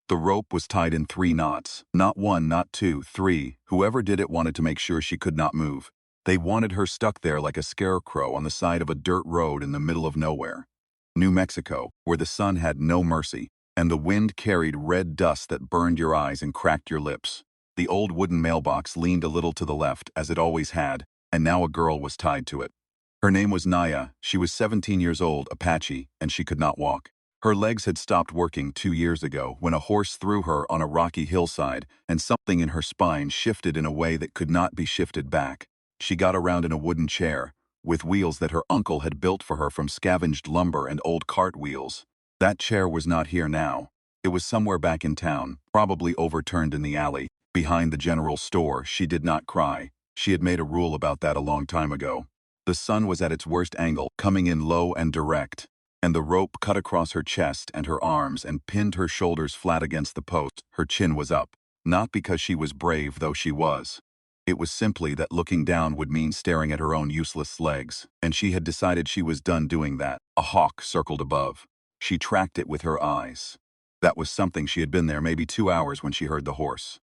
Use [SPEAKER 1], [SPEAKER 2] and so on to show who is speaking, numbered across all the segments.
[SPEAKER 1] The rope was tied in 3 knots. Not one, not two, three. Whoever did it wanted to make sure she could not move. They wanted her stuck there like a scarecrow on the side of a dirt road in the middle of nowhere. New Mexico, where the sun had no mercy, and the wind carried red dust that burned your eyes and cracked your lips. The old wooden mailbox leaned a little to the left, as it always had, and now a girl was tied to it. Her name was Naya. She was 17 years old, Apache, and she could not walk. Her legs had stopped working 2 years ago when a horse threw her on a rocky hillside, and something in her spine shifted in a way that could not be shifted back. She got around in a wooden chair, with wheels that her uncle had built for her from scavenged lumber and old cart wheels. That chair was not here now. It was somewhere back in town, probably overturned in the alley, behind the general store. She did not cry. She had made a rule about that a long time ago. The sun was at its worst angle, coming in low and direct, and the rope cut across her chest and her arms and pinned her shoulders flat against the post. Her chin was up, not because she was brave, though she was. It was simply that looking down would mean staring at her own useless legs, and she had decided she was done doing that. A hawk circled above. She tracked it with her eyes. That was something. She had been there maybe 2 hours when she heard the horse.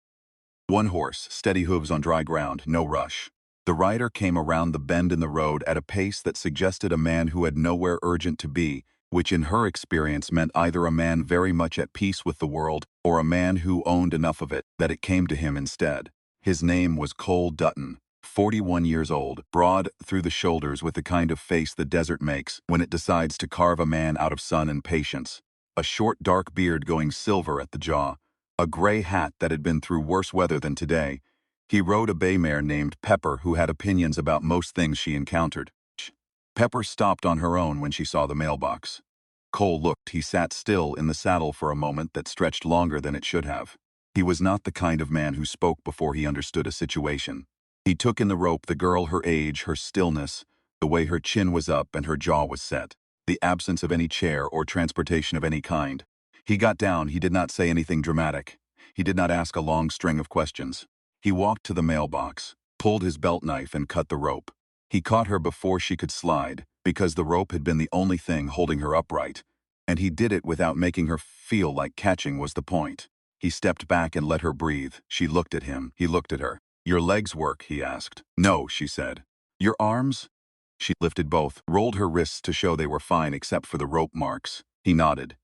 [SPEAKER 1] One horse, steady hooves on dry ground, no rush. The rider came around the bend in the road at a pace that suggested a man who had nowhere urgent to be, which in her experience meant either a man very much at peace with the world or a man who owned enough of it that it came to him instead. His name was Cole Dutton, 41 years old, broad through the shoulders with the kind of face the desert makes when it decides to carve a man out of sun and patience. A short dark beard going silver at the jaw, a gray hat that had been through worse weather than today. He rode a bay mare named Pepper who had opinions about most things she encountered. Pepper stopped on her own when she saw the mailbox. Cole looked. He sat still in the saddle for a moment that stretched longer than it should have. He was not the kind of man who spoke before he understood a situation. He took in the rope, the girl, her age, her stillness, the way her chin was up and her jaw was set, the absence of any chair or transportation of any kind. He got down. He did not say anything dramatic. He did not ask a long string of questions. He walked to the mailbox, pulled his belt knife and cut the rope. He caught her before she could slide, because the rope had been the only thing holding her upright, and he did it without making her feel like catching was the point. He stepped back and let her breathe. She looked at him. He looked at her. "Your legs work?" he asked. "No," she said. "Your arms?" She lifted both, rolled her wrists to show they were fine except for the rope marks. He nodded.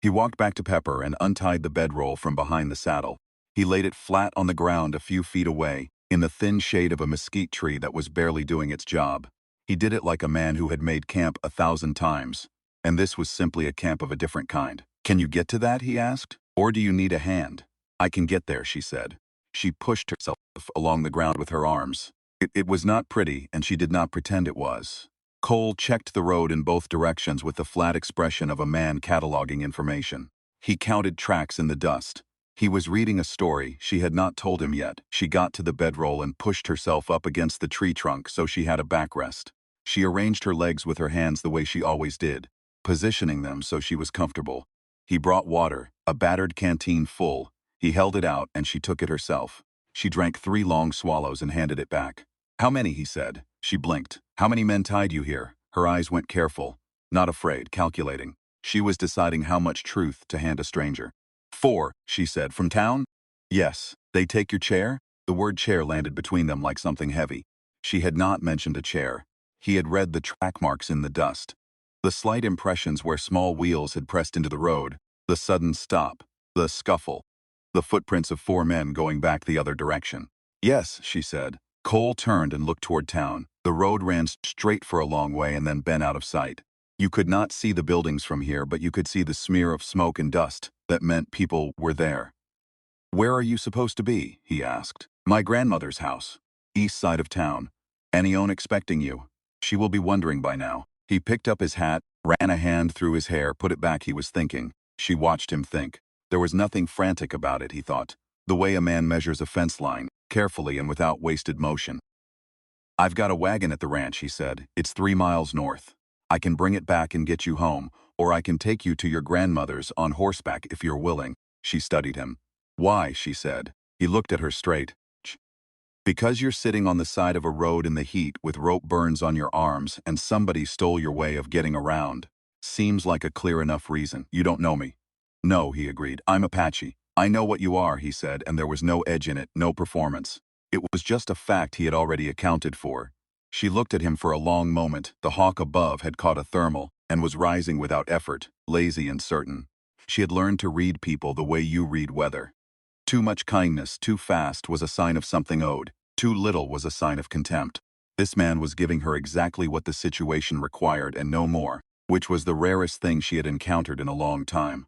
[SPEAKER 1] He walked back to Pepper and untied the bedroll from behind the saddle. He laid it flat on the ground a few feet away, in the thin shade of a mesquite tree that was barely doing its job. He did it like a man who had made camp 1,000 times, and this was simply a camp of a different kind. "Can you get to that?" he asked. "Or do you need a hand?" "I can get there," she said. She pushed herself along the ground with her arms. It was not pretty, and she did not pretend it was. Cole checked the road in both directions with the flat expression of a man cataloging information. He counted tracks in the dust. He was reading a story she had not told him yet. She got to the bedroll and pushed herself up against the tree trunk so she had a backrest. She arranged her legs with her hands the way she always did, positioning them so she was comfortable. He brought water, a battered canteen full. He held it out and she took it herself. She drank 3 long swallows and handed it back. "How many?" he said. She blinked. "How many men tied you here?" Her eyes went careful, not afraid, calculating. She was deciding how much truth to hand a stranger. 4, she said. "From town?" "Yes." "They take your chair?" The word chair landed between them like something heavy. She had not mentioned a chair. He had read the track marks in the dust. The slight impressions where small wheels had pressed into the road, the sudden stop, the scuffle, the footprints of 4 men going back the other direction. "Yes," she said. Cole turned and looked toward town. The road ran straight for a long way and then bent out of sight. You could not see the buildings from here, but you could see the smear of smoke and dust. That meant people were there. "Where are you supposed to be?" he asked. "My grandmother's house. East side of town. Anione expecting you. She will be wondering by now." He picked up his hat, ran a hand through his hair, put it back. He was thinking. She watched him think. There was nothing frantic about it, he thought. The way a man measures a fence line, carefully and without wasted motion. "I've got a wagon at the ranch," he said. "It's 3 miles north. I can bring it back and get you home, or I can take you to your grandmother's on horseback if you're willing." She studied him. "Why?" she said. He looked at her straight. "Because you're sitting on the side of a road in the heat with rope burns on your arms and somebody stole your way of getting around. Seems like a clear enough reason. You don't know me." "No," he agreed. "I'm Apache. I know what you are, he said, and there was no edge in it, no performance. It was just a fact he had already accounted for. She looked at him for a long moment. The hawk above had caught a thermal and was rising without effort, lazy and certain. She had learned to read people the way you read weather. Too much kindness, too fast, was a sign of something owed. Too little was a sign of contempt. This man was giving her exactly what the situation required and no more, which was the rarest thing she had encountered in a long time.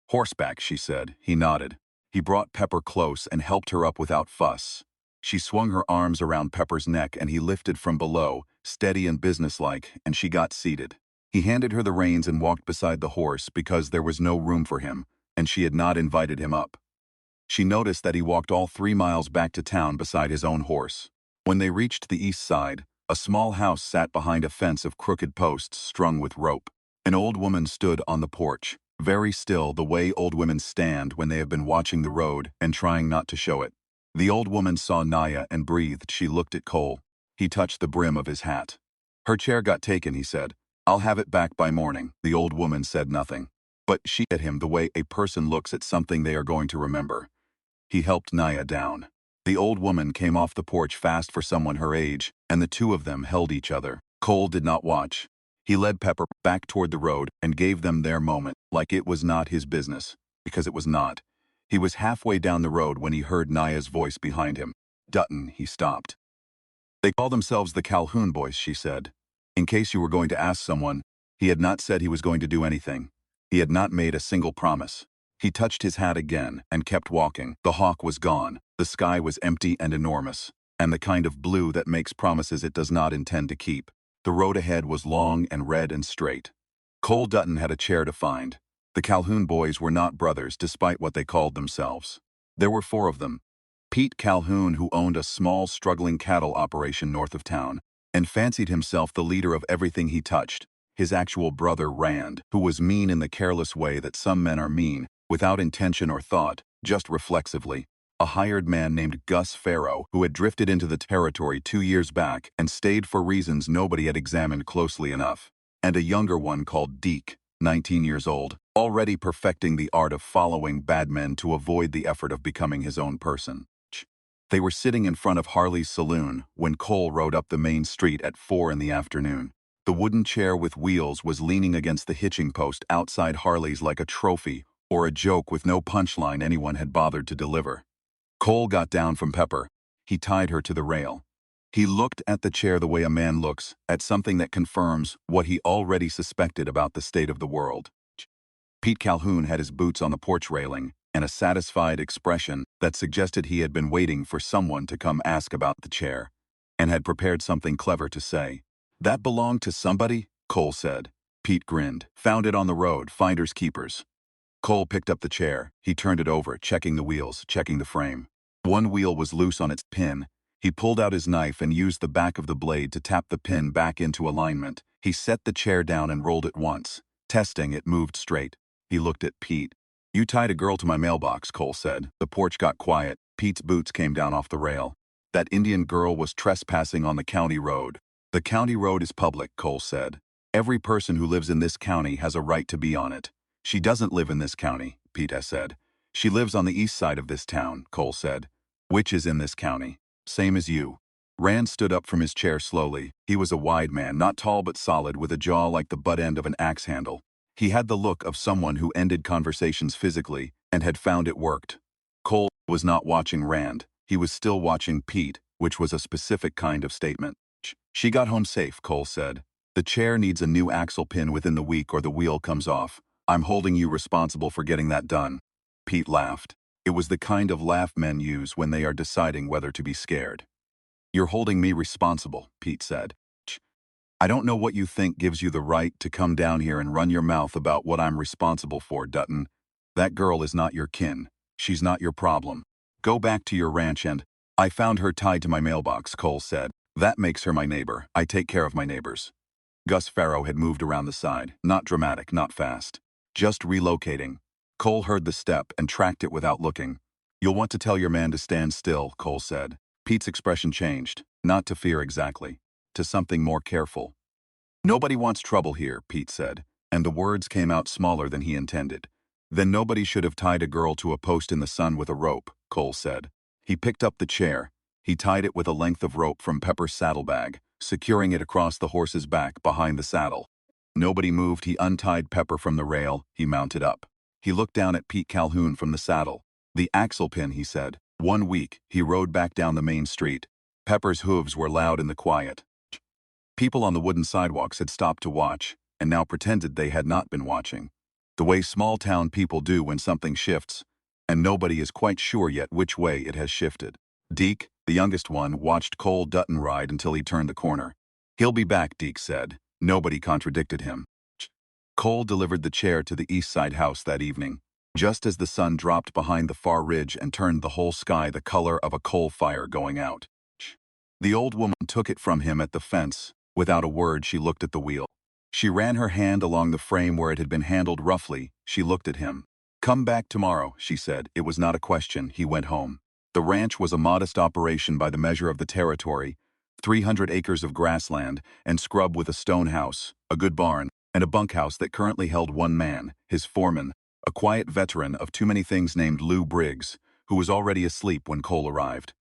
[SPEAKER 1] Horseback, she said. He nodded. He brought Pepper close and helped her up without fuss. She swung her arms around Pepper's neck and he lifted from below, steady and businesslike, and she got seated. He handed her the reins and walked beside the horse because there was no room for him, and she had not invited him up. She noticed that he walked all 3 miles back to town beside his own horse. When they reached the east side, a small house sat behind a fence of crooked posts strung with rope. An old woman stood on the porch, very still the way old women stand when they have been watching the road and trying not to show it. The old woman saw Naya and breathed. She looked at Cole. He touched the brim of his hat. Her chair got taken, he said. I'll have it back by morning. The old woman said nothing. But she at him the way a person looks at something they are going to remember. He helped Naya down. The old woman came off the porch fast for someone her age, and the two of them held each other. Cole did not watch. He led Pepper back toward the road and gave them their moment, like it was not his business, because it was not. He was halfway down the road when he heard Naya's voice behind him. Dutton, he stopped. They call themselves the Calhoun Boys, she said. In case you were going to ask someone, he had not said he was going to do anything. He had not made a single promise. He touched his hat again and kept walking. The hawk was gone. The sky was empty and enormous, and the kind of blue that makes promises it does not intend to keep. The road ahead was long and red and straight. Cole Dutton had a chair to find. The Calhoun Boys were not brothers despite what they called themselves. There were 4 of them. Pete Calhoun, who owned a small, struggling cattle operation north of town, and fancied himself the leader of everything he touched. His actual brother, Rand, who was mean in the careless way that some men are mean, without intention or thought, just reflexively. A hired man named Gus Farrow, who had drifted into the territory 2 years back and stayed for reasons nobody had examined closely enough. And a younger one called Deke, 19 years old, already perfecting the art of following bad men to avoid the effort of becoming his own person. They were sitting in front of Harley's saloon when Cole rode up the main street at 4 in the afternoon. The wooden chair with wheels was leaning against the hitching post outside Harley's like a trophy or a joke with no punchline anyone had bothered to deliver. Cole got down from Pepper. He tied her to the rail. He looked at the chair the way a man looks at something that confirms what he already suspected about the state of the world. Pete Calhoun had his boots on the porch railing and a satisfied expression that suggested he had been waiting for someone to come ask about the chair and had prepared something clever to say. That belonged to somebody? Cole said. Pete grinned. Found it on the road, finders keepers. Cole picked up the chair. He turned it over, checking the wheels, checking the frame. One wheel was loose on its pin. He pulled out his knife and used the back of the blade to tap the pin back into alignment. He set the chair down and rolled it once. Testing, it moved straight. He looked at Pete. You tied a girl to my mailbox, Cole said. The porch got quiet. Pete's boots came down off the rail. That Indian girl was trespassing on the county road. The county road is public, Cole said. Every person who lives in this county has a right to be on it. She doesn't live in this county, Pete has said. She lives on the east side of this town, Cole said. Which is in this county. Same as you. Rand stood up from his chair slowly. He was a wide man, not tall but solid, with a jaw like the butt end of an axe handle. He had the look of someone who ended conversations physically and had found it worked. Cole was not watching Rand. He was still watching Pete, which was a specific kind of statement. She got home safe, Cole said. The chair needs a new axle pin within the week or the wheel comes off. I'm holding you responsible for getting that done. Pete laughed. It was the kind of laugh men use when they are deciding whether to be scared. You're holding me responsible, Pete said. I don't know what you think gives you the right to come down here and run your mouth about what I'm responsible for, Dutton. That girl is not your kin. She's not your problem. Go back to your ranch and... I found her tied to my mailbox, Cole said. That makes her my neighbor. I take care of my neighbors. Gus Farrow had moved around the side. Not dramatic, not fast. Just relocating. Cole heard the step and tracked it without looking. You'll want to tell your man to stand still, Cole said. Pete's expression changed. Not to fear exactly. To something more careful. Nobody wants trouble here, Pete said, and the words came out smaller than he intended. Then nobody should have tied a girl to a post in the sun with a rope, Cole said. He picked up the chair. He tied it with a length of rope from Pepper's saddlebag, securing it across the horse's back behind the saddle. Nobody moved. He untied Pepper from the rail. He mounted up. He looked down at Pete Calhoun from the saddle. The axle pin, he said. 1 week, he rode back down the main street. Pepper's hooves were loud in the quiet. People on the wooden sidewalks had stopped to watch, and now pretended they had not been watching. The way small-town people do when something shifts, and nobody is quite sure yet which way it has shifted. Deke, the youngest one, watched Cole Dutton ride until he turned the corner. "He'll be back," Deke said. Nobody contradicted him. Cole delivered the chair to the East Side house that evening, just as the sun dropped behind the far ridge and turned the whole sky the color of a coal fire going out. The old woman took it from him at the fence. Without a word, she looked at the wheel. She ran her hand along the frame where it had been handled roughly. She looked at him. "Come back tomorrow," she said. It was not a question. He went home. The ranch was a modest operation by the measure of the territory, 300 acres of grassland and scrub with a stone house, a good barn, and a bunkhouse that currently held one man, his foreman, a quiet veteran of too many things named Lou Briggs, who was already asleep when Cole arrived.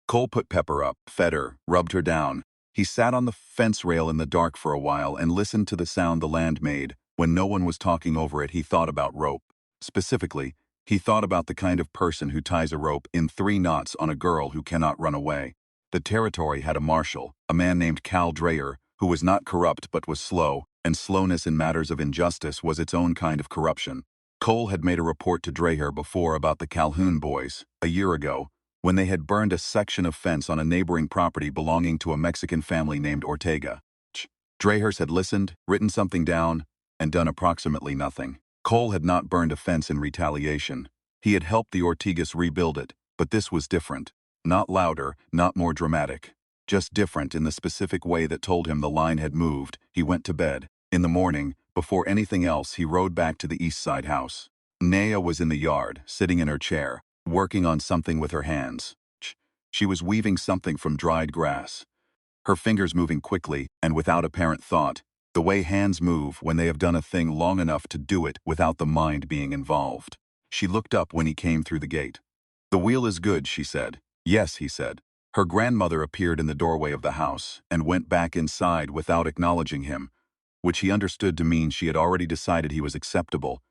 [SPEAKER 1] Cole put Pepper up, fed her, rubbed her down. He sat on the fence rail in the dark for a while and listened to the sound the land made. When no one was talking over it, he thought about rope. Specifically, he thought about the kind of person who ties a rope in 3 knots on a girl who cannot run away. The territory had a marshal, a man named Cal Dreyer, who was not corrupt but was slow, and slowness in matters of injustice was its own kind of corruption. Cole had made a report to Dreyer before about the Calhoun boys, a year ago, when they had burned a section of fence on a neighboring property belonging to a Mexican family named Ortega. Dreyers had listened, written something down, and done approximately nothing. Cole had not burned a fence in retaliation. He had helped the Ortegas rebuild it, but this was different. Not louder, not more dramatic. Just different in the specific way that told him the line had moved. He went to bed. In the morning, before anything else, he rode back to the East Side house. Naya was in the yard, sitting in her chair, working on something with her hands. She was weaving something from dried grass. Her fingers moving quickly and without apparent thought, the way hands move when they have done a thing long enough to do it without the mind being involved. She looked up when he came through the gate. "The wheel is good," she said. "Yes," he said. Her grandmother appeared in the doorway of the house and went back inside without acknowledging him, which he understood to mean she had already decided he was acceptable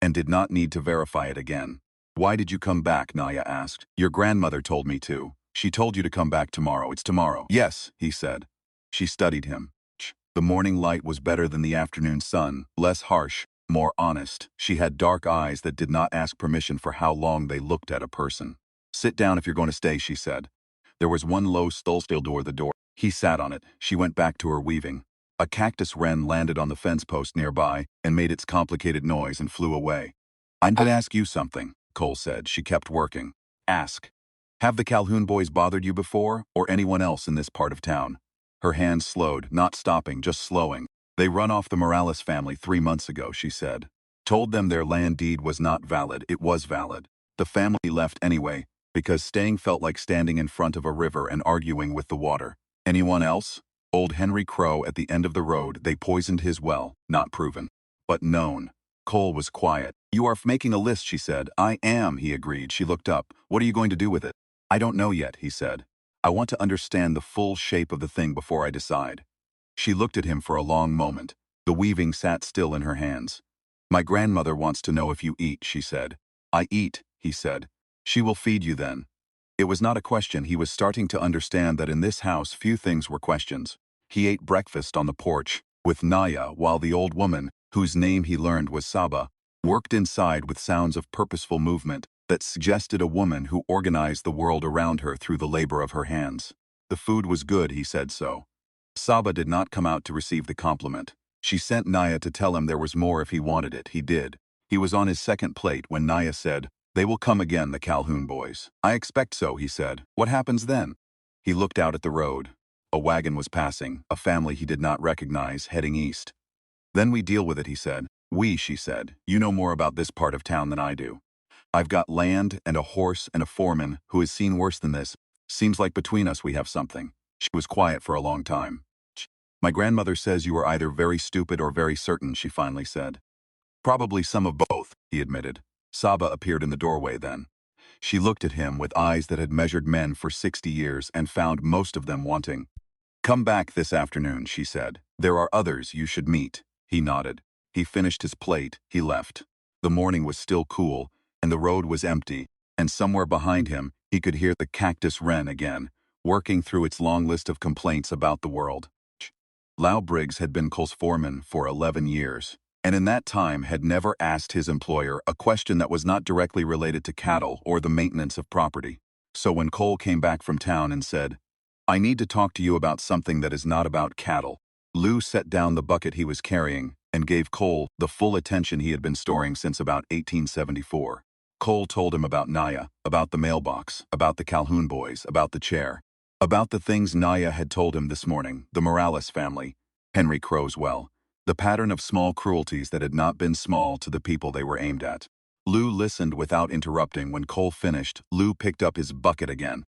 [SPEAKER 1] and did not need to verify it again. "Why did you come back?" Naya asked. "Your grandmother told me to. She told you to come back tomorrow. It's tomorrow." "Yes," he said. She studied him. The morning light was better than the afternoon sun, less harsh, more honest. She had dark eyes that did not ask permission for how long they looked at a person. "Sit down if you're going to stay," she said. There was one low steel door. He sat on it. She went back to her weaving. A cactus wren landed on the fence post nearby and made its complicated noise and flew away. "I'm going to ask you something," Cole said. She kept working. "Ask. Have the Calhoun boys bothered you before, or anyone else in this part of town?" Her hands slowed, not stopping, just slowing. "They run off the Morales family 3 months ago," she said. "Told them their land deed was not valid. It was valid. The family left anyway, because staying felt like standing in front of a river and arguing with the water." "Anyone else?" "Old Henry Crow at the end of the road. They poisoned his well. Not proven, but known." Cole was quiet. "You are making a list," she said. "I am," he agreed. She looked up. "What are you going to do with it?" "I don't know yet," he said. "I want to understand the full shape of the thing before I decide." She looked at him for a long moment. The weaving sat still in her hands. "My grandmother wants to know if you eat," she said. "I eat," he said. "She will feed you then." It was not a question. He was starting to understand that in this house few things were questions. He ate breakfast on the porch with Naya while the old woman, whose name he learned was Saba, worked inside with sounds of purposeful movement that suggested a woman who organized the world around her through the labor of her hands. The food was good, he said so. Saba did not come out to receive the compliment. She sent Naya to tell him there was more if he wanted it. He did. He was on his second plate when Naya said, "They will come again, the Calhoun boys." "I expect so," he said. "What happens then?" He looked out at the road. A wagon was passing, a family he did not recognize, heading east. "Then we deal with it," he said. "We," she said. "You know more about this part of town than I do. I've got land and a horse and a foreman who has seen worse than this. Seems like between us we have something." She was quiet for a long time. "My grandmother says you are either very stupid or very certain," she finally said. "Probably some of both." he admitted. Saba appeared in the doorway then. She looked at him with eyes that had measured men for 60 years and found most of them wanting. "Come back this afternoon," she said. "There are others you should meet." He nodded. He finished his plate, he left. The morning was still cool, and the road was empty, and somewhere behind him, he could hear the cactus wren again, working through its long list of complaints about the world. Lau Briggs had been Cole's foreman for 11 years, and in that time had never asked his employer a question that was not directly related to cattle or the maintenance of property. So when Cole came back from town and said, "I need to talk to you about something that is not about cattle," Lou set down the bucket he was carrying and gave Cole the full attention he had been storing since about 1874. Cole told him about Naya, about the mailbox, about the Calhoun boys, about the chair, about the things Naya had told him this morning, the Morales family, Henry Crow's well, the pattern of small cruelties that had not been small to the people they were aimed at. Lou listened without interrupting. When Cole finished, Lou picked up his bucket again.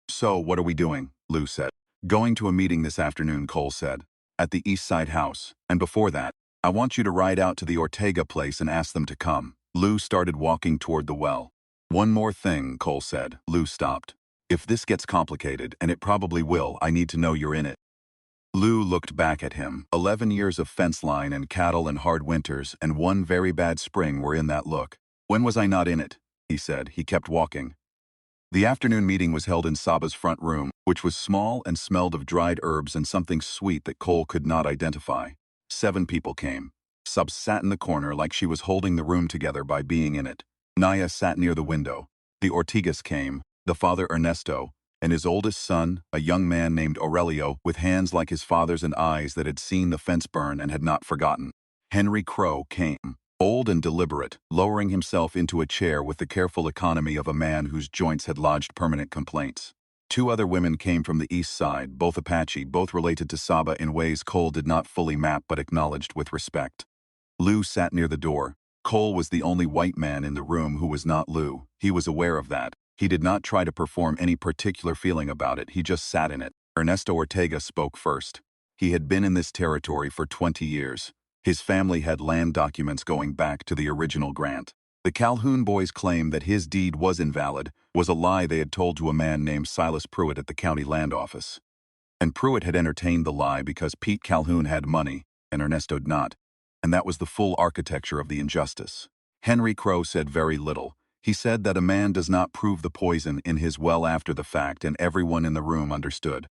[SPEAKER 1] "So, what are we doing?" Lou said. "Going to a meeting this afternoon," Cole said. "At the East Side house. And before that, I want you to ride out to the Ortega place and ask them to come." Lou started walking toward the well. "One more thing," Cole said. Lou stopped. "If this gets complicated, and it probably will, I need to know you're in it." Lou looked back at him. 11 years of fence line and cattle and hard winters and one very bad spring were in that look. "When was I not in it?" he said. He kept walking. The afternoon meeting was held in Saba's front room, which was small and smelled of dried herbs and something sweet that Cole could not identify. 7 people came. Sab sat in the corner like she was holding the room together by being in it. Naya sat near the window. The Ortegas came, the father Ernesto, and his oldest son, a young man named Aurelio, with hands like his father's and eyes that had seen the fence burn and had not forgotten. Henry Crow came, old and deliberate, lowering himself into a chair with the careful economy of a man whose joints had lodged permanent complaints. 2 other women came from the east side, both Apache, both related to Saba in ways Cole did not fully map but acknowledged with respect. Lou sat near the door. Cole was the only white man in the room who was not Lou. He was aware of that. He did not try to perform any particular feeling about it, he just sat in it. Ernesto Ortega spoke first. He had been in this territory for 20 years. His family had land documents going back to the original grant. The Calhoun boys' claim that his deed was invalid was a lie they had told to a man named Silas Pruitt at the county land office. And Pruitt had entertained the lie because Pete Calhoun had money, and Ernesto did not. And that was the full architecture of the injustice. Henry Crow said very little. He said that a man does not prove the poison in his well after the fact, and everyone in the room understood.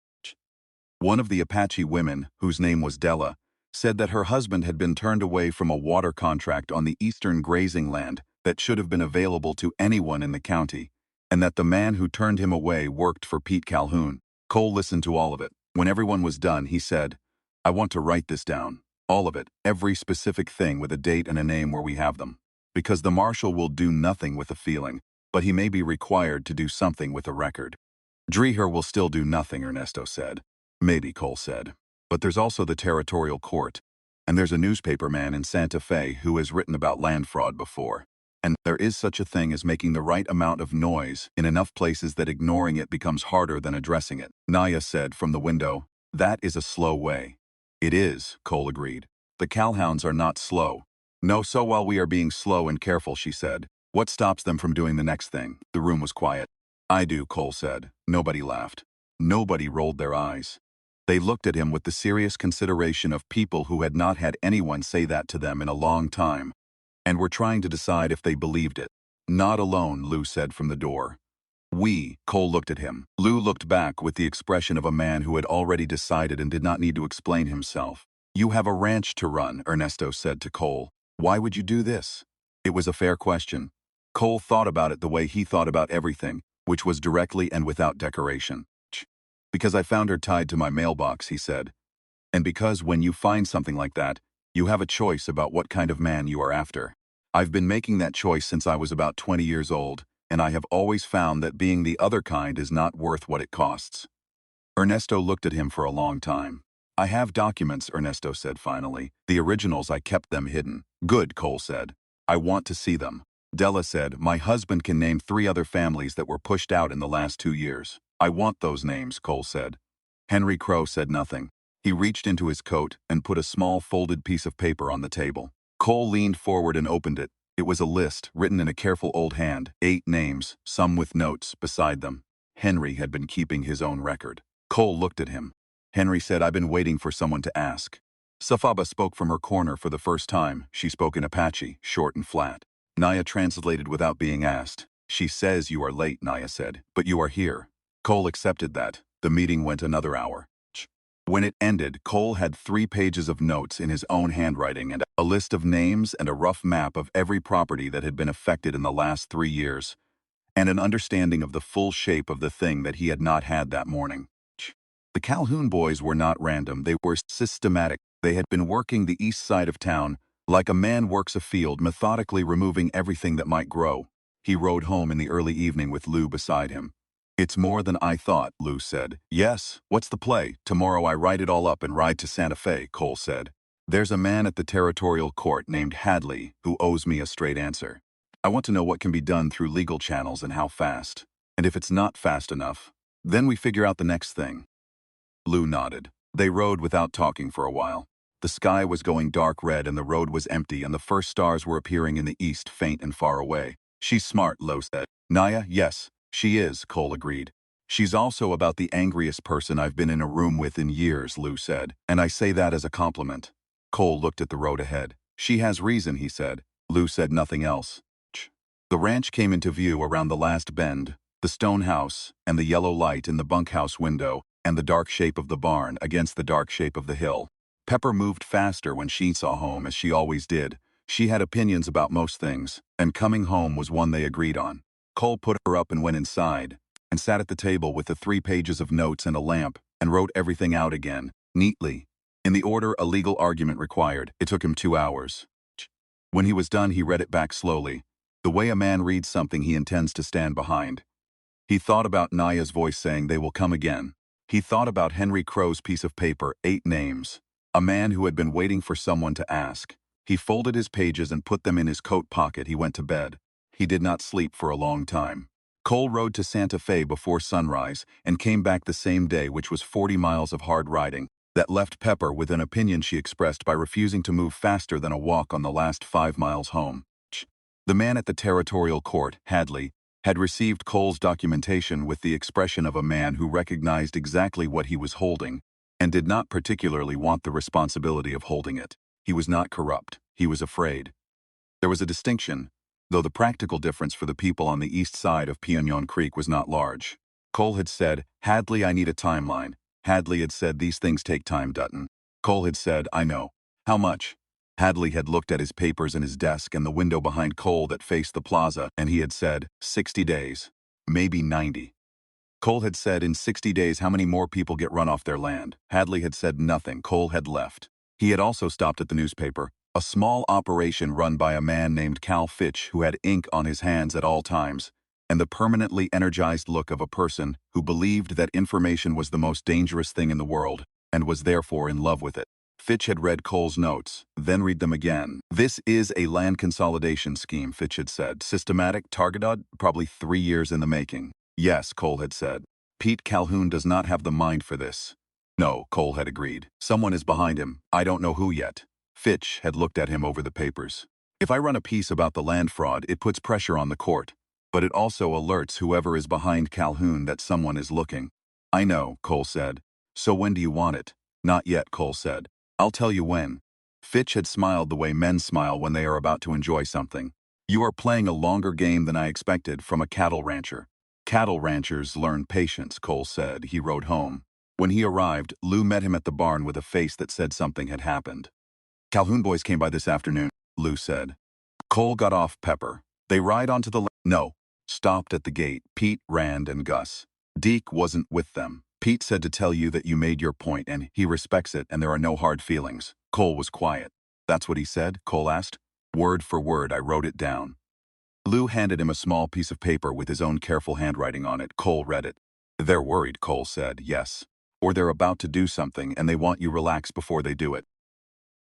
[SPEAKER 1] One of the Apache women, whose name was Della, said that her husband had been turned away from a water contract on the eastern grazing land that should have been available to anyone in the county, and that the man who turned him away worked for Pete Calhoun. Cole listened to all of it. When everyone was done, he said, "I want to write this down. All of it, every specific thing with a date and a name where we have them. Because the marshal will do nothing with a feeling, but he may be required to do something with a record." "Dreher will still do nothing," Ernesto said. "Maybe," Cole said. "But there's also the territorial court. And there's a newspaper man in Santa Fe who has written about land fraud before. And there is such a thing as making the right amount of noise in enough places that ignoring it becomes harder than addressing it." Naya said from the window, "That is a slow way." "It is," Cole agreed. "The Calhouns are not slow." "No, so while we are being slow and careful," she said, "what stops them from doing the next thing?" The room was quiet. "I do," Cole said. Nobody laughed. Nobody rolled their eyes. They looked at him with the serious consideration of people who had not had anyone say that to them in a long time, and were trying to decide if they believed it. "Not alone," Lou said from the door. Cole looked at him. Lou looked back with the expression of a man who had already decided and did not need to explain himself. "You have a ranch to run," Ernesto said to Cole. "Why would you do this?" It was a fair question. Cole thought about it the way he thought about everything, which was directly and without decoration. "Because I found her tied to my mailbox," he said. "And because when you find something like that, you have a choice about what kind of man you are after. I've been making that choice since I was about 20 years old, and I have always found that being the other kind is not worth what it costs." Ernesto looked at him for a long time. "I have documents," Ernesto said finally. "The originals, I kept them hidden." "Good," Cole said. "I want to see them." Della said, "My husband can name 3 other families that were pushed out in the last 2 years. I want those names," Cole said. Henry Crow said nothing. He reached into his coat and put a small folded piece of paper on the table. Cole leaned forward and opened it. It was a list, written in a careful old hand, 8 names, some with notes beside them. Henry had been keeping his own record. Cole looked at him. Henry said, "I've been waiting for someone to ask." Safaba spoke from her corner for the first time. She spoke in Apache, short and flat. Naya translated without being asked. "She says you are late," Naya said, "but you are here." Cole accepted that. The meeting went another hour. When it ended, Cole had 3 pages of notes in his own handwriting and a list of names and a rough map of every property that had been affected in the last 3 years, and an understanding of the full shape of the thing that he had not had that morning. The Calhoun boys were not random, they were systematic. They had been working the east side of town, like a man works a field, methodically removing everything that might grow. He rode home in the early evening with Lou beside him. "It's more than I thought," Lou said. "Yes, what's the play? Tomorrow I write it all up and ride to Santa Fe," Cole said. "There's a man at the territorial court named Hadley who owes me a straight answer. I want to know what can be done through legal channels and how fast. And if it's not fast enough, then we figure out the next thing." Lou nodded. They rode without talking for a while. The sky was going dark red and the road was empty and the first stars were appearing in the east, faint and far away. "She's smart," Lou said. "Naya, yes, she is," Cole agreed. "She's also about the angriest person I've been in a room with in years," Lou said, "and I say that as a compliment." Cole looked at the road ahead. "She has reason," he said. Lou said nothing else. The ranch came into view around the last bend, the stone house, and the yellow light in the bunkhouse window, and the dark shape of the barn against the dark shape of the hill. Pepper moved faster when she saw home, as she always did. She had opinions about most things, and coming home was one they agreed on. Cole put her up and went inside, and sat at the table with the 3 pages of notes and a lamp, and wrote everything out again, neatly, in the order a legal argument required. It took him 2 hours. When he was done, he read it back slowly, the way a man reads something he intends to stand behind. He thought about Naya's voice saying they will come again. He thought about Henry Crow's piece of paper, 8 names. A man who had been waiting for someone to ask. He folded his pages and put them in his coat pocket. He went to bed. He did not sleep for a long time. Cole rode to Santa Fe before sunrise and came back the same day, which was 40 miles of hard riding that left Pepper with an opinion she expressed by refusing to move faster than a walk on the last 5 miles home. The man at the territorial court, Hadley, had received Cole's documentation with the expression of a man who recognized exactly what he was holding and did not particularly want the responsibility of holding it. He was not corrupt. He was afraid. There was a distinction, though the practical difference for the people on the east side of Piñon Creek was not large. Cole had said, "Hadley, I need a timeline." Hadley had said, "These things take time, Dutton." Cole had said, "I know." "How much?" Hadley had looked at his papers and his desk and the window behind Cole that faced the plaza, and he had said, 60 days. Maybe 90. Cole had said, "In 60 days, how many more people get run off their land?" Hadley had said nothing. Cole had left. He had also stopped at the newspaper, a small operation run by a man named Cal Fitch who had ink on his hands at all times, and the permanently energized look of a person who believed that information was the most dangerous thing in the world, and was therefore in love with it. Fitch had read Cole's notes, then read them again. "This is a land consolidation scheme," Fitch had said. "Systematic, targeted, probably 3 years in the making." "Yes," Cole had said. "Pete Calhoun does not have the mind for this." "No," Cole had agreed. "Someone is behind him. I don't know who yet." Fitch had looked at him over the papers. "If I run a piece about the land fraud, it puts pressure on the court. But it also alerts whoever is behind Calhoun that someone is looking." "I know," Cole said. "So when do you want it?" "Not yet," Cole said. "I'll tell you when." Fitch had smiled the way men smile when they are about to enjoy something. "You are playing a longer game than I expected from a cattle rancher." "Cattle ranchers learn patience," Cole said. He rode home. When he arrived, Lou met him at the barn with a face that said something had happened. "Calhoun boys came by this afternoon," Lou said. Cole got off Pepper. "They ride onto the No." Stopped at the gate. Pete, Rand, and Gus. Deke wasn't with them. "Pete said to tell you that you made your point and he respects it and there are no hard feelings." Cole was quiet. "That's what he said?" Cole asked. "Word for word, I wrote it down." Lou handed him a small piece of paper with his own careful handwriting on it. Cole read it. "They're worried," Cole said. "Yes. Or they're about to do something and they want you relaxed before they do it."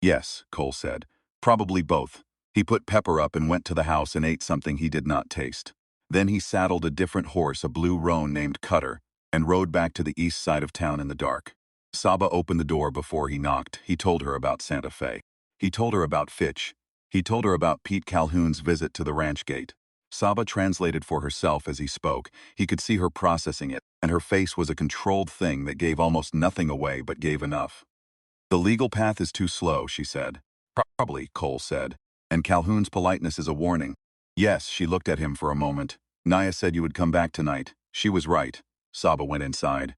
[SPEAKER 1] "Yes," Cole said. "Probably both." He put Pepper up and went to the house and ate something he did not taste. Then he saddled a different horse, a blue roan named Cutter, and rode back to the east side of town in the dark. Saba opened the door before he knocked. He told her about Santa Fe. He told her about Fitch. He told her about Pete Calhoun's visit to the ranch gate. Saba translated for herself as he spoke. He could see her processing it, and her face was a controlled thing that gave almost nothing away but gave enough. The legal path is too slow, she said. Probably, Cole said. And Calhoun's politeness is a warning. Yes, she looked at him for a moment. Naya said you would come back tonight. She was right. Saba went inside.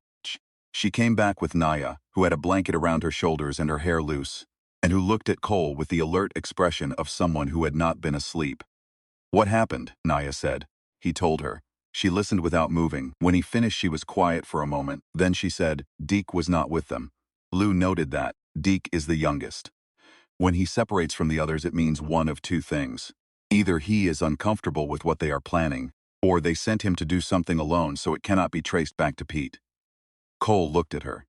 [SPEAKER 1] She came back with Naya, who had a blanket around her shoulders and her hair loose, and who looked at Cole with the alert expression of someone who had not been asleep. What happened? Naya said. He told her. She listened without moving. When he finished, she was quiet for a moment. Then she said, Deke was not with them. Lou noted that. Deke is the youngest. When he separates from the others, it means one of two things. Either he is uncomfortable with what they are planning, or they sent him to do something alone so it cannot be traced back to Pete. Cole looked at her.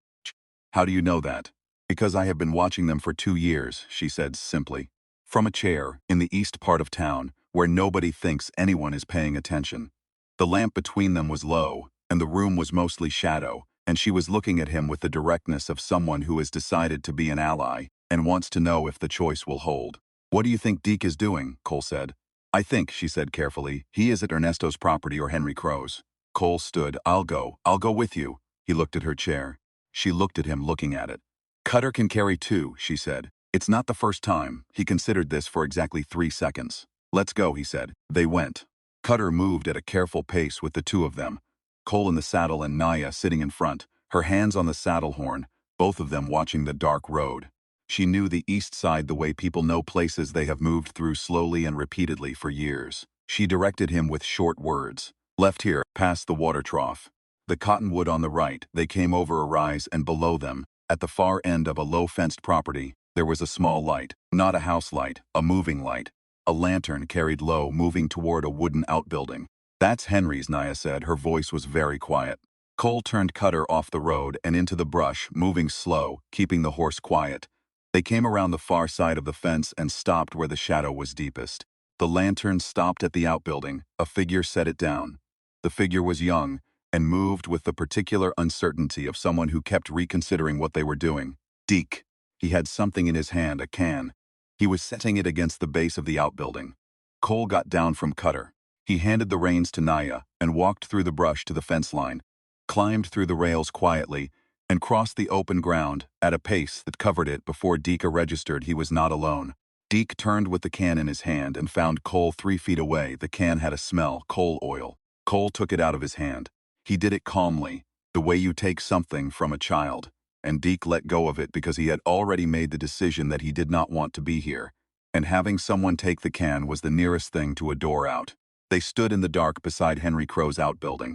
[SPEAKER 1] How do you know that? Because I have been watching them for 2 years, she said simply. From a chair, in the east part of town, where nobody thinks anyone is paying attention. The lamp between them was low, and the room was mostly shadow, and she was looking at him with the directness of someone who has decided to be an ally, and wants to know if the choice will hold. What do you think Deke is doing? Cole said. I think, she said carefully, he is at Ernesto's property or Henry Crow's. Cole stood. I'll go with you. He looked at her chair. She looked at him, looking at it. Cutter can carry 2, she said. It's not the first time. He considered this for exactly 3 seconds. Let's go, he said. They went. Cutter moved at a careful pace with the 2 of them. Cole in the saddle and Naya sitting in front, her hands on the saddle horn, both of them watching the dark road. She knew the east side the way people know places they have moved through slowly and repeatedly for years. She directed him with short words. Left here, past the water trough. The cottonwood on the right. They came over a rise, and below them, at the far end of a low-fenced property, there was a small light. Not a house light, a moving light. A lantern carried low, moving toward a wooden outbuilding. That's Henry's, Naya said. Her voice was very quiet. Cole turned Cutter off the road and into the brush, moving slow, keeping the horse quiet. They came around the far side of the fence and stopped where the shadow was deepest. The lantern stopped at the outbuilding. A figure set it down. The figure was young, and moved with the particular uncertainty of someone who kept reconsidering what they were doing. Deke. He had something in his hand, a can. He was setting it against the base of the outbuilding. Cole got down from Cutter. He handed the reins to Naya and walked through the brush to the fence line, climbed through the rails quietly, and crossed the open ground at a pace that covered it before Deke registered he was not alone. Deke turned with the can in his hand and found Cole 3 feet away. The can had a smell, coal oil. Cole took it out of his hand. He did it calmly, the way you take something from a child, and Deke let go of it because he had already made the decision that he did not want to be here, and having someone take the can was the nearest thing to a door out. They stood in the dark beside Henry Crow's outbuilding.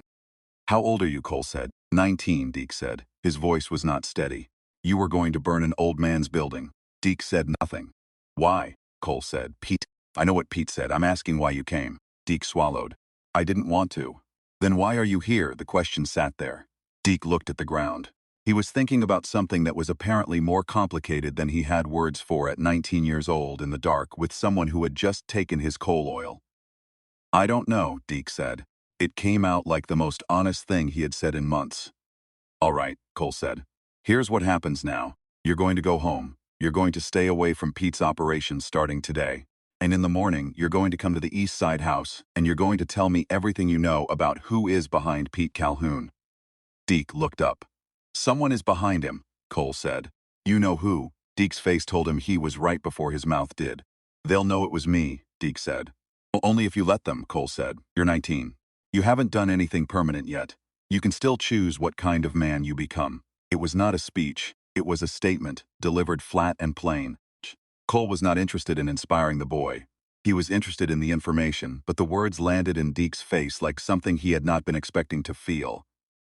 [SPEAKER 1] How old are you? Cole said. 19, Deke said. His voice was not steady. You were going to burn an old man's building. Deke said nothing. Why? Cole said. Pete. I know what Pete said. I'm asking why you came. Deke swallowed. I didn't want to. Then why are you here? The question sat there. Deke looked at the ground. He was thinking about something that was apparently more complicated than he had words for at 19 years old in the dark with someone who had just taken his coal oil. I don't know, Deke said. It came out like the most honest thing he had said in months. All right, Cole said. Here's what happens now. You're going to go home. You're going to stay away from Pete's operations starting today. And in the morning, you're going to come to the East Side house, and you're going to tell me everything you know about who is behind Pete Calhoun. Deke looked up. Someone is behind him, Cole said. You know who? Deke's face told him he was right before his mouth did. They'll know it was me, Deke said. Well, only if you let them, Cole said. You're 19. You haven't done anything permanent yet. You can still choose what kind of man you become. It was not a speech. It was a statement, delivered flat and plain. Cole was not interested in inspiring the boy. He was interested in the information, but the words landed in Deke's face like something he had not been expecting to feel.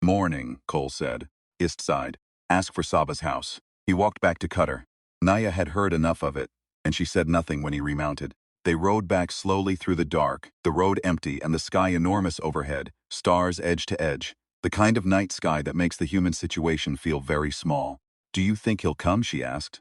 [SPEAKER 1] Morning, Cole said. East Side. Ask for Saba's house. He walked back to Cutter. Naya had heard enough of it, and she said nothing when he remounted. They rode back slowly through the dark, the road empty and the sky enormous overhead, stars edge to edge, the kind of night sky that makes the human situation feel very small. Do you think he'll come? She asked.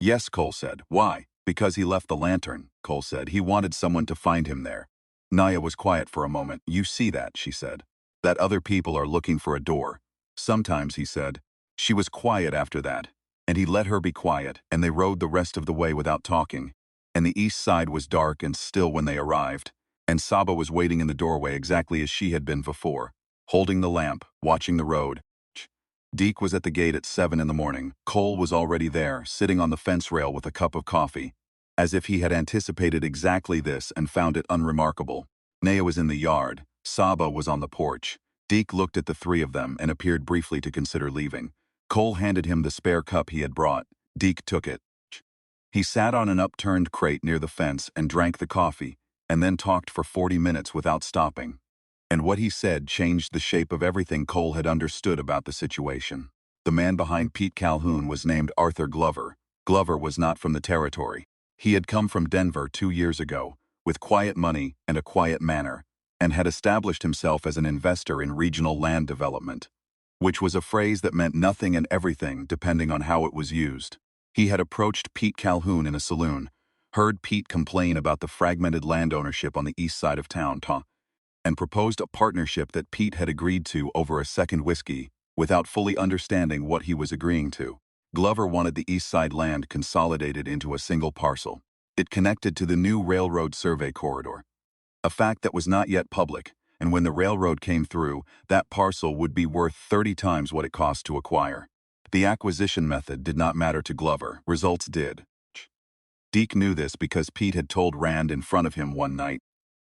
[SPEAKER 1] Yes, Cole said. Why? Because he left the lantern, Cole said. He wanted someone to find him there. Naya was quiet for a moment. You see that, she said. That other people are looking for a door. Sometimes, he said. She was quiet after that, and he let her be quiet, and they rode the rest of the way without talking. and the east side was dark and still when they arrived, and Saba was waiting in the doorway exactly as she had been before, holding the lamp, watching the road. Deke was at the gate at 7 in the morning. Cole was already there, sitting on the fence rail with a cup of coffee, as if he had anticipated exactly this and found it unremarkable. Naya was in the yard. Saba was on the porch. Deke looked at the three of them and appeared briefly to consider leaving. Cole handed him the spare cup he had brought. Deke took it. He sat on an upturned crate near the fence and drank the coffee, and then talked for 40 minutes without stopping. And what he said changed the shape of everything Cole had understood about the situation. The man behind Pete Calhoun was named Arthur Glover. Glover was not from the territory. He had come from Denver 2 years ago, with quiet money and a quiet manner, and had established himself as an investor in regional land development, which was a phrase that meant nothing and everything depending on how it was used. He had approached Pete Calhoun in a saloon, heard Pete complain about the fragmented land ownership on the east side of town, and proposed a partnership that Pete had agreed to over a second whiskey, without fully understanding what he was agreeing to. Glover wanted the east side land consolidated into a single parcel. It connected to the new railroad survey corridor, a fact that was not yet public, and when the railroad came through, that parcel would be worth 30 times what it cost to acquire. The acquisition method did not matter to Glover, results did. Deke knew this because Pete had told Rand in front of him one night,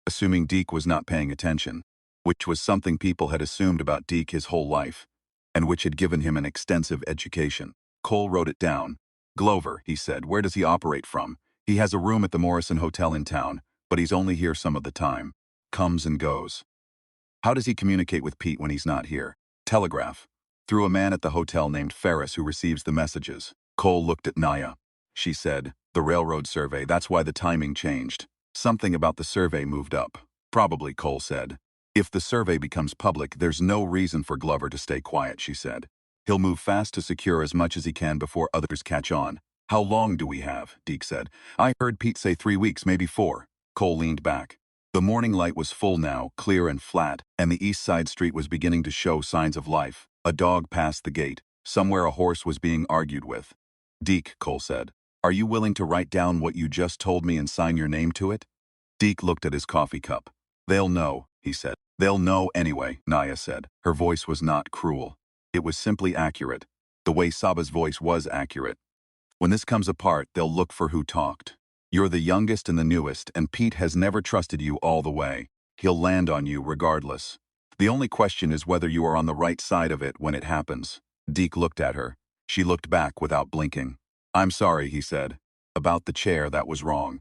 [SPEAKER 1] assuming Deke was not paying attention, which was something people had assumed about Deke his whole life, and which had given him an extensive education. Cole wrote it down. Glover, he said, where does he operate from? He has a room at the Morrison Hotel in town, but he's only here some of the time. Comes and goes. How does he communicate with Pete when he's not here? Telegraph. Through a man at the hotel named Ferris who receives the messages. Cole looked at Naya. She said, the railroad survey, that's why the timing changed. Something about the survey moved up. Probably, Cole said. If the survey becomes public, there's no reason for Glover to stay quiet, she said. He'll move fast to secure as much as he can before others catch on. How long do we have? Deke said. I heard Pete say 3 weeks, maybe 4. Cole leaned back. The morning light was full now, clear and flat, and the east side street was beginning to show signs of life. A dog passed the gate. Somewhere a horse was being argued with. Deke, Cole said, are you willing to write down what you just told me and sign your name to it? Deke looked at his coffee cup. They'll know, he said. They'll know anyway, Naya said. Her voice was not cruel. It was simply accurate. The way Saba's voice was accurate. When this comes apart, they'll look for who talked. You're the youngest and the newest, and Pete has never trusted you all the way. He'll land on you regardless. The only question is whether you are on the right side of it when it happens. Deke looked at her. She looked back without blinking. I'm sorry, he said. About the chair, that was wrong.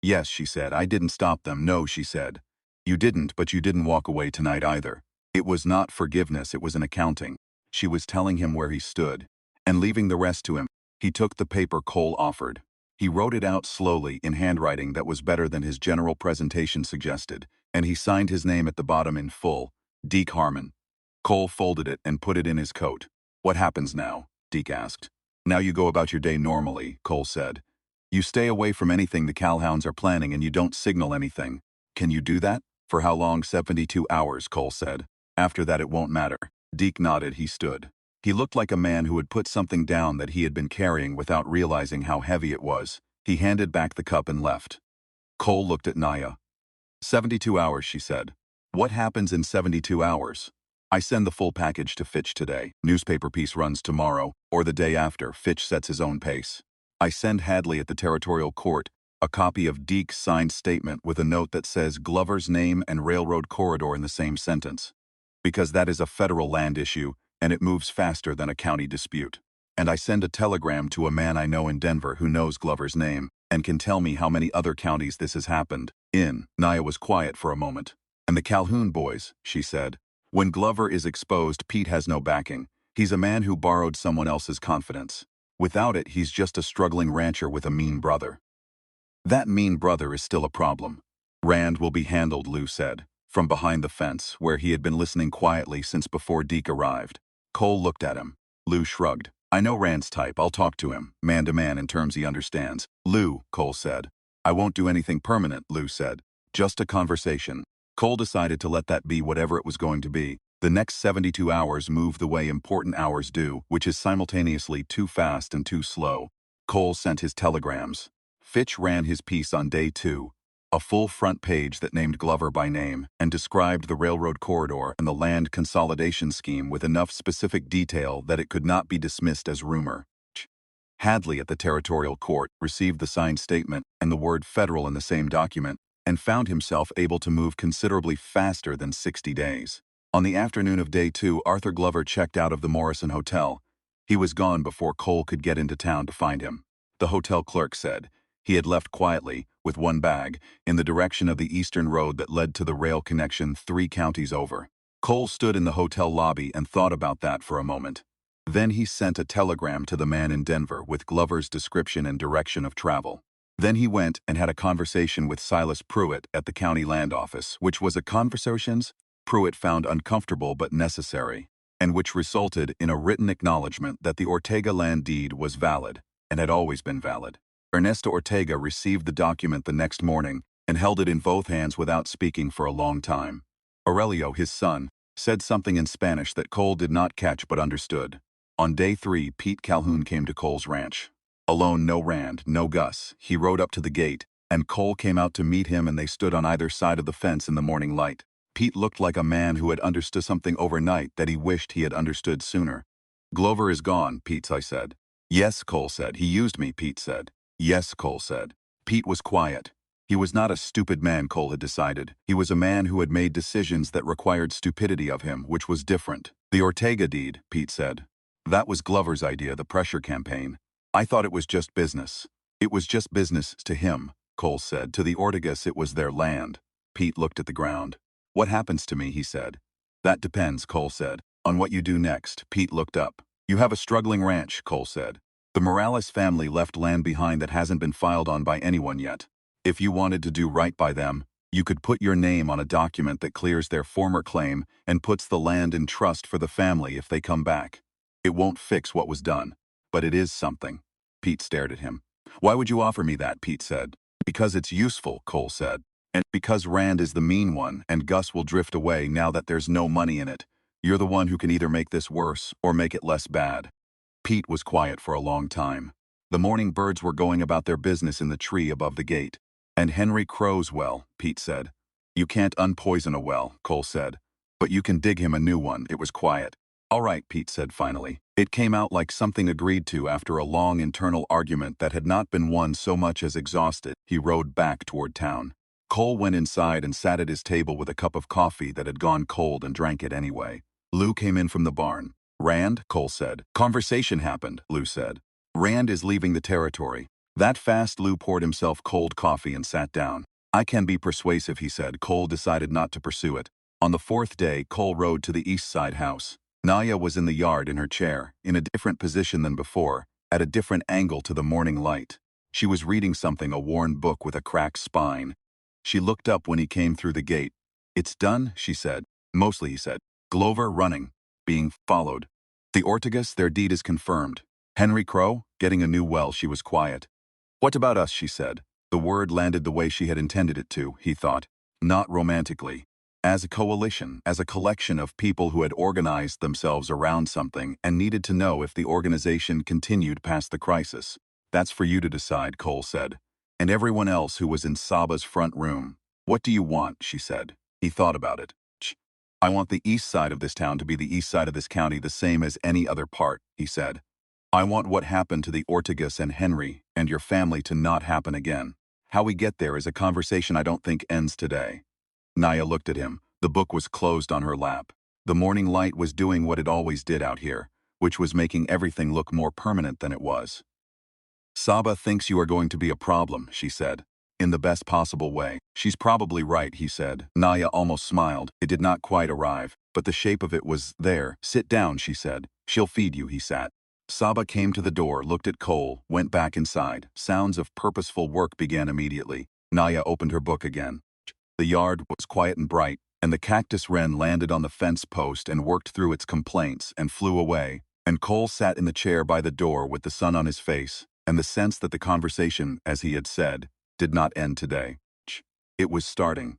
[SPEAKER 1] Yes, she said, I didn't stop them. No, she said. You didn't, but you didn't walk away tonight either. It was not forgiveness, it was an accounting. She was telling him where he stood, and leaving the rest to him. He took the paper Cole offered. He wrote it out slowly in handwriting that was better than his general presentation suggested, and he signed his name at the bottom in full, Deke Harmon. Cole folded it and put it in his coat. What happens now? Deke asked. Now you go about your day normally, Cole said. You stay away from anything the Calhounds are planning and you don't signal anything. Can you do that? For how long? 72 hours, Cole said. After that it won't matter. Deke nodded. He stood. He looked like a man who had put something down that he had been carrying without realizing how heavy it was. He handed back the cup and left. Cole looked at Naya. 72 hours, she said. What happens in 72 hours? I send the full package to Fitch today. Newspaper piece runs tomorrow, or the day after. Fitch sets his own pace. I send Hadley at the territorial court a copy of Deke's signed statement with a note that says Glover's name and railroad corridor in the same sentence. Because that is a federal land issue, and it moves faster than a county dispute. And I send a telegram to a man I know in Denver who knows Glover's name, and can tell me how many other counties this has happened in. Naya was quiet for a moment. And the Calhoun boys, she said. When Glover is exposed, Pete has no backing. He's a man who borrowed someone else's confidence. Without it, he's just a struggling rancher with a mean brother. That mean brother is still a problem. Rand will be handled, Lou said, from behind the fence, where he had been listening quietly since before Deke arrived. Cole looked at him. Lou shrugged. I know Rand's type. I'll talk to him, man to man in terms he understands. Lou, Cole said. I won't do anything permanent, Lou said. Just a conversation. Cole decided to let that be whatever it was going to be. The next 72 hours moved the way important hours do, which is simultaneously too fast and too slow. Cole sent his telegrams. Fitch ran his piece on day 2, a full front page that named Glover by name and described the railroad corridor and the land consolidation scheme with enough specific detail that it could not be dismissed as rumor. Hadley at the territorial court received the signed statement and the word federal in the same document and found himself able to move considerably faster than 60 days. On the afternoon of day 2, Arthur Glover checked out of the Morrison Hotel. He was gone before Cole could get into town to find him. The hotel clerk said he had left quietly, with one bag, in the direction of the eastern road that led to the rail connection 3 counties over. Cole stood in the hotel lobby and thought about that for a moment. Then he sent a telegram to the man in Denver with Glover's description and direction of travel. Then he went and had a conversation with Silas Pruitt at the county land office, which was a conversation Pruitt found uncomfortable but necessary, and which resulted in a written acknowledgement that the Ortega land deed was valid and had always been valid. Ernesto Ortega received the document the next morning and held it in both hands without speaking for a long time. Aurelio, his son, said something in Spanish that Cole did not catch but understood. On day 3, Pete Calhoun came to Cole's ranch. Alone, no Rand, no Gus, he rode up to the gate, and Cole came out to meet him and they stood on either side of the fence in the morning light. Pete looked like a man who had understood something overnight that he wished he had understood sooner. "Glover is gone," Pete said. "Yes," Cole said. "He used me," Pete said. "Yes," Cole said. Pete was quiet. He was not a stupid man, Cole had decided. He was a man who had made decisions that required stupidity of him, which was different. "The Ortega deed," Pete said. "That was Glover's idea, the pressure campaign. I thought it was just business." "It was just business to him," Cole said. "To the Ortegas it was their land." Pete looked at the ground. "What happens to me?" he said. "That depends," Cole said, "on what you do next." Pete looked up. "You have a struggling ranch," Cole said. "The Morales family left land behind that hasn't been filed on by anyone yet. If you wanted to do right by them, you could put your name on a document that clears their former claim and puts the land in trust for the family if they come back. It won't fix what was done, but it is something." Pete stared at him. "Why would you offer me that?" Pete said. "Because it's useful," Cole said. "And because Rand is the mean one and Gus will drift away now that there's no money in it. You're the one who can either make this worse or make it less bad." Pete was quiet for a long time. The morning birds were going about their business in the tree above the gate. "And Henry Crow's well," Pete said. "You can't unpoison a well," Cole said. "But you can dig him a new one." It was quiet. "All right," Pete said finally. It came out like something agreed to after a long internal argument that had not been won so much as exhausted. He rode back toward town. Cole went inside and sat at his table with a cup of coffee that had gone cold and drank it anyway. Lou came in from the barn. "Rand," Cole said. "Conversation happened," Lou said. "Rand is leaving the territory." That fast, Lou poured himself cold coffee and sat down. "I can be persuasive," he said. Cole decided not to pursue it. On the 4th day, Cole rode to the east side house. Naya was in the yard in her chair, in a different position than before, at a different angle to the morning light. She was reading something, a worn book with a cracked spine. She looked up when he came through the gate. "It's done," she said. "Mostly," he said. "Glover running. Being followed. The Ortegas, their deed is confirmed. Henry Crow, getting a new well." She was quiet. "What about us?" she said. The word landed the way she had intended it to, he thought. Not romantically. As a coalition, as a collection of people who had organized themselves around something and needed to know if the organization continued past the crisis. "That's for you to decide," Cole said. And everyone else who was in Saba's front room. "What do you want?" she said. He thought about it. "I want the east side of this town to be the east side of this county, the same as any other part," he said. "I want what happened to the Ortegas and Henry and your family to not happen again. How we get there is a conversation I don't think ends today." Naya looked at him. The book was closed on her lap. The morning light was doing what it always did out here, which was making everything look more permanent than it was. "Saba thinks you are going to be a problem," she said. "In the best possible way." "She's probably right," he said. Naya almost smiled. It did not quite arrive, but the shape of it was there. "Sit down," she said. "She'll feed you." He sat. Saba came to the door, looked at Cole, went back inside. Sounds of purposeful work began immediately. Naya opened her book again. The yard was quiet and bright, and the cactus wren landed on the fence post and worked through its complaints and flew away. And Cole sat in the chair by the door with the sun on his face, and the sense that the conversation, as he had said, did not end today. It was starting.